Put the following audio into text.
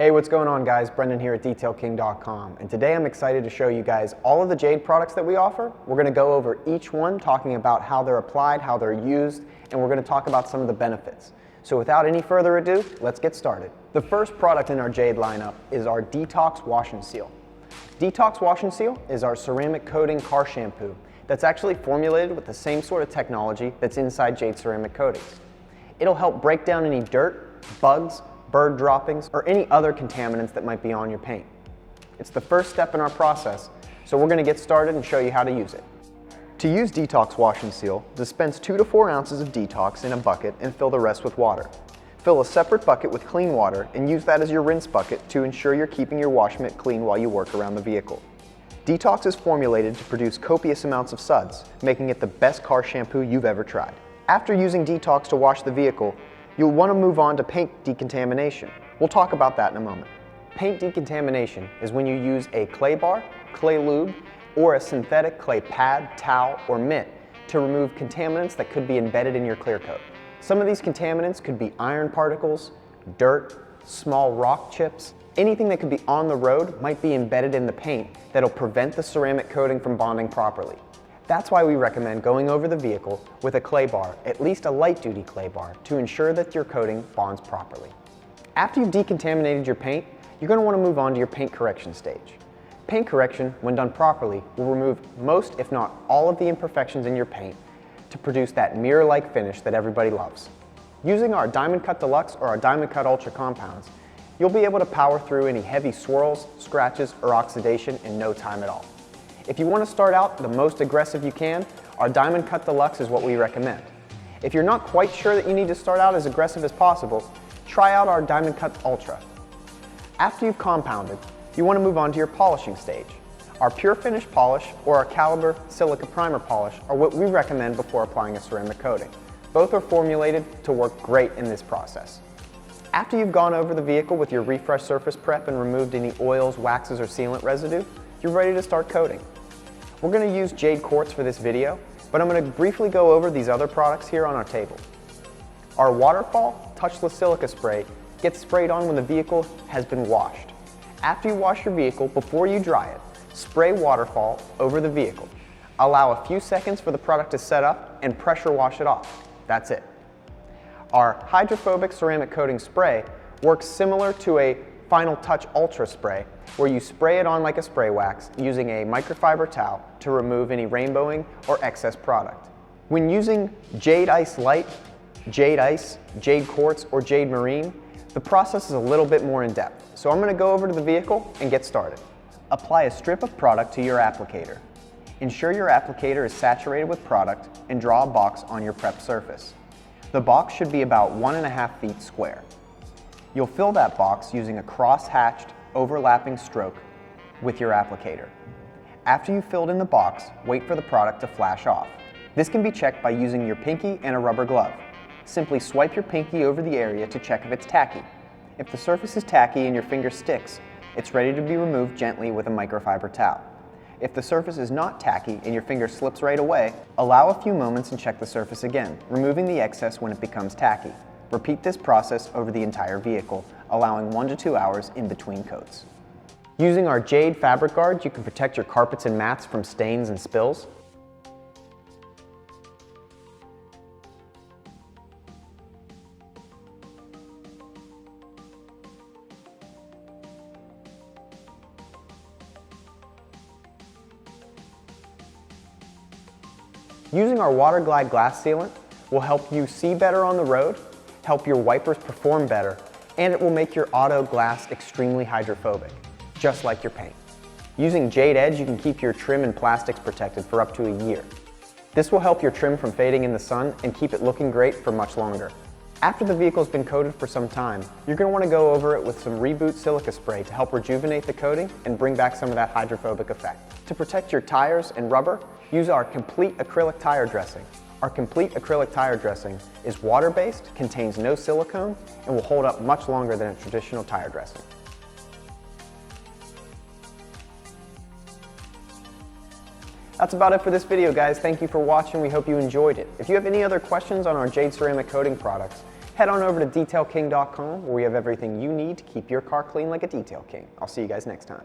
Hey, what's going on guys? Brendan here at DetailKing.com, and today I'm excited to show you guys all of the Jade products that we offer. We're going to go over each one, talking about how they're applied, how they're used, and we're going to talk about some of the benefits. So without any further ado, let's get started. The first product in our Jade lineup is our Detox Wash and Seal. Detox Wash and Seal is our ceramic coating car shampoo that's actually formulated with the same sort of technology that's inside Jade Ceramic Coatings. It'll help break down any dirt, bugs, bird droppings, or any other contaminants that might be on your paint. It's the first step in our process, so we're going to get started and show you how to use it. To use Detox Wash and Seal, dispense 2 to 4 ounces of Detox in a bucket and fill the rest with water. Fill a separate bucket with clean water and use that as your rinse bucket to ensure you're keeping your wash mitt clean while you work around the vehicle. Detox is formulated to produce copious amounts of suds, making it the best car shampoo you've ever tried. After using Detox to wash the vehicle, you'll want to move on to paint decontamination. We'll talk about that in a moment. Paint decontamination is when you use a clay bar, clay lube, or a synthetic clay pad, towel, or mitt to remove contaminants that could be embedded in your clear coat. Some of these contaminants could be iron particles, dirt, small rock chips. Anything that could be on the road might be embedded in the paint that'll prevent the ceramic coating from bonding properly. That's why we recommend going over the vehicle with a clay bar, at least a light-duty clay bar, to ensure that your coating bonds properly. After you've decontaminated your paint, you're going to want to move on to your paint correction stage. Paint correction, when done properly, will remove most, if not all, of the imperfections in your paint to produce that mirror-like finish that everybody loves. Using our Diamond Cut Deluxe or our Diamond Cut Ultra compounds, you'll be able to power through any heavy swirls, scratches, or oxidation in no time at all. If you want to start out the most aggressive you can, our Diamond Cut Deluxe is what we recommend. If you're not quite sure that you need to start out as aggressive as possible, try out our Diamond Cut Ultra. After you've compounded, you want to move on to your polishing stage. Our Pure Finish polish or our Caliber Silica Primer polish are what we recommend before applying a ceramic coating. Both are formulated to work great in this process. After you've gone over the vehicle with your refresh surface prep and removed any oils, waxes, or sealant residue, you're ready to start coating. We're going to use Jade Quartz for this video, but I'm going to briefly go over these other products here on our table. Our Waterfall Touchless Silica Spray gets sprayed on when the vehicle has been washed. After you wash your vehicle, before you dry it, spray Waterfall over the vehicle. Allow a few seconds for the product to set up and pressure wash it off. That's it. Our Hydrophobic Ceramic Coating Spray works similar to a Final Touch Ultra Spray, where you spray it on like a spray wax using a microfiber towel to remove any rainbowing or excess product. When using Jade Ice Light, Jade Ice, Jade Quartz, or Jade Marine, the process is a little bit more in depth. So I'm going to go over to the vehicle and get started. Apply a strip of product to your applicator. Ensure your applicator is saturated with product and draw a box on your prep surface. The box should be about 1.5 feet square. You'll fill that box using a cross-hatched, overlapping stroke with your applicator. After you've filled in the box, wait for the product to flash off. This can be checked by using your pinky and a rubber glove. Simply swipe your pinky over the area to check if it's tacky. If the surface is tacky and your finger sticks, it's ready to be removed gently with a microfiber towel. If the surface is not tacky and your finger slips right away, allow a few moments and check the surface again, removing the excess when it becomes tacky. Repeat this process over the entire vehicle, allowing 1 to 2 hours in between coats. Using our Jade Fabric Guard, you can protect your carpets and mats from stains and spills. Using our Water Glide glass sealant will help you see better on the road, help your wipers perform better, and it will make your auto glass extremely hydrophobic, just like your paint. Using Jade Edge, you can keep your trim and plastics protected for up to a year. This will help your trim from fading in the sun and keep it looking great for much longer. After the vehicle's been coated for some time, you're going to want to go over it with some Reboot Silica Spray to help rejuvenate the coating and bring back some of that hydrophobic effect. To protect your tires and rubber, use our Complete Acrylic Tire Dressing. Our Complete Acrylic Tire Dressing is water-based, contains no silicone, and will hold up much longer than a traditional tire dressing. That's about it for this video, guys. Thank you for watching. We hope you enjoyed it. If you have any other questions on our Jade Ceramic Coating products, head on over to detailking.com where we have everything you need to keep your car clean like a detail king. I'll see you guys next time.